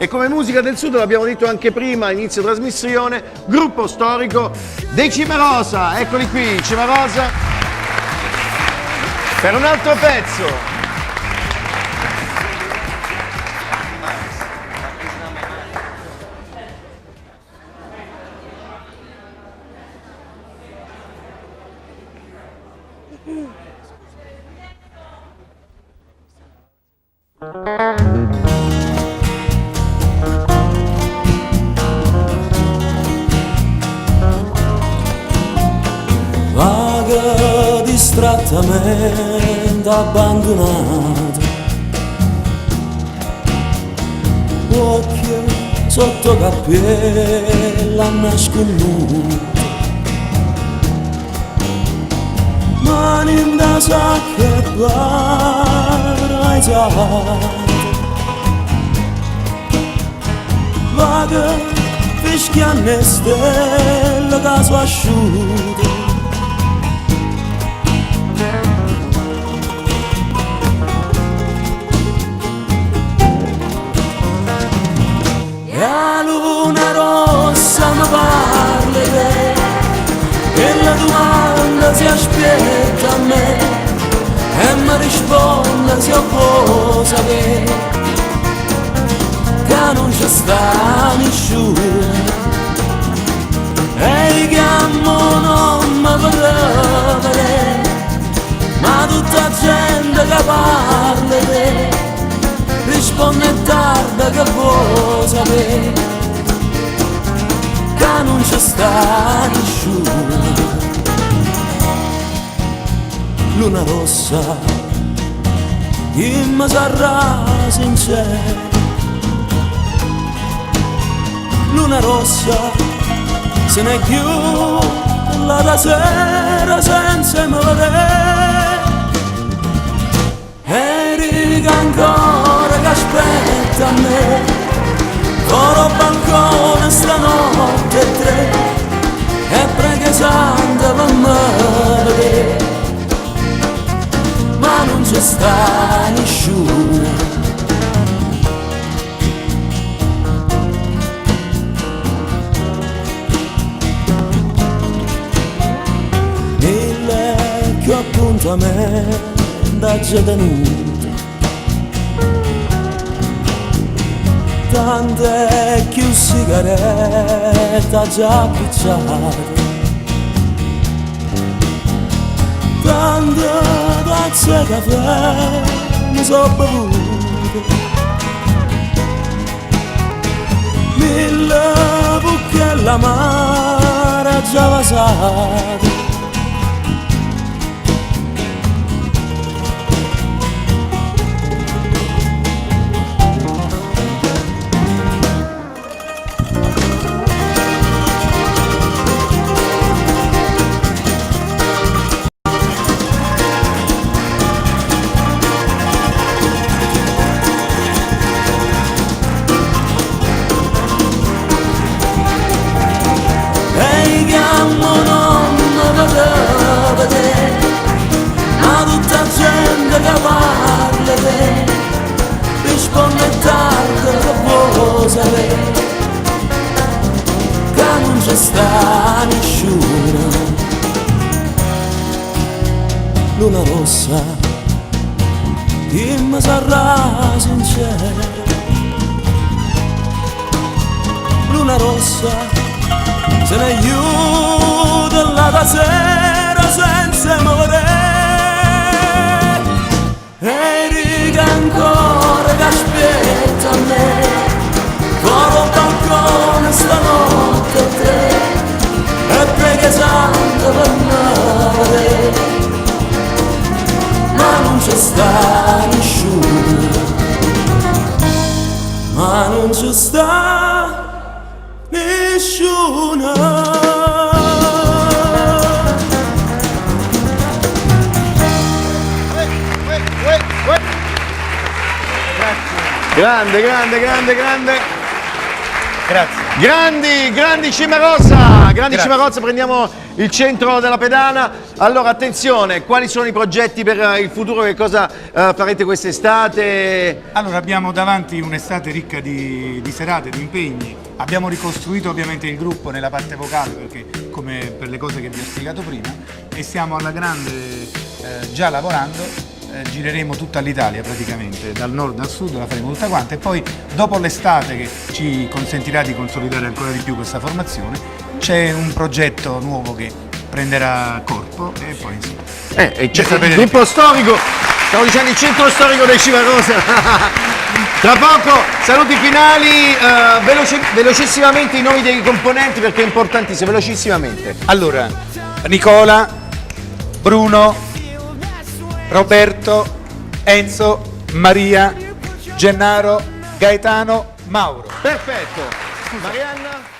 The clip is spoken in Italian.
E come musica del Sud, l'abbiamo detto anche prima, inizio trasmissione, gruppo storico dei Cimarosa. Eccoli qui, Cimarosa, per un altro pezzo. Vaga distrattamente abbandonato, occhio sotto cappiella nasconduto, mani in da sacca e paraizzate, vaga fischiane stelle caso asciutto. E la luna rossa mi parla di te, e la domanda si aspetta a me, e mi risponde se ho cosa sapere, che non ci sta nessuno, e che a mo non mi potrà vedere, ma tutta gente che parla di te risponde tardi che vuoi sapere, che non ci sta nessuno. Luna rossa, chi mi sarà sincero, luna rossa, se ne chiude la sera senza me vedere, e riga ancora che aspetta a me, coro balcone stanotte e tre, e prega santa per me vedere, ma non ci sta nessuno. Mille che appuntamento da già tenuto, tante più sigaretta già picciate, tante tazze caffè mi so bevuto, mille bucchielle amare già vasate, ma tutta gente che parla di te risponde tardi che vuoi sapere, che non ci sta nessuno. Luna rossa, chi mi sarà sincero, luna rossa, se ne aiuta la sera senza morire, e riga ancora che aspetta a me, coro balcone stanotte a te, e prega santa per me, ma non ci sta nessuno, ma non ci sta nessuno. Grande, grande, grande, grande. Grazie. Grandi Cimarossa, prendiamo il centro della pedana. Allora attenzione, quali sono i progetti per il futuro, che cosa farete quest'estate? Allora abbiamo davanti un'estate ricca di serate, di impegni. Abbiamo ricostruito ovviamente il gruppo nella parte vocale, perché come per le cose che vi ho spiegato prima, e stiamo alla grande già lavorando. Gireremo tutta l'Italia praticamente, dal nord al sud, la faremo tutta quanta, e poi dopo l'estate, che ci consentirà di consolidare ancora di più questa formazione, c'è un progetto nuovo che prenderà corpo e poi insomma. Il gruppo storico, stavo dicendo il centro storico dei Cimarosa. Tra poco saluti finali, velocissimamente i nomi dei componenti, perché è importantissimo, velocissimamente. Allora, Nicola, Bruno, Roberto, Enzo, Maria, Gennaro, Gaetano, Mauro. Perfetto. Marianna?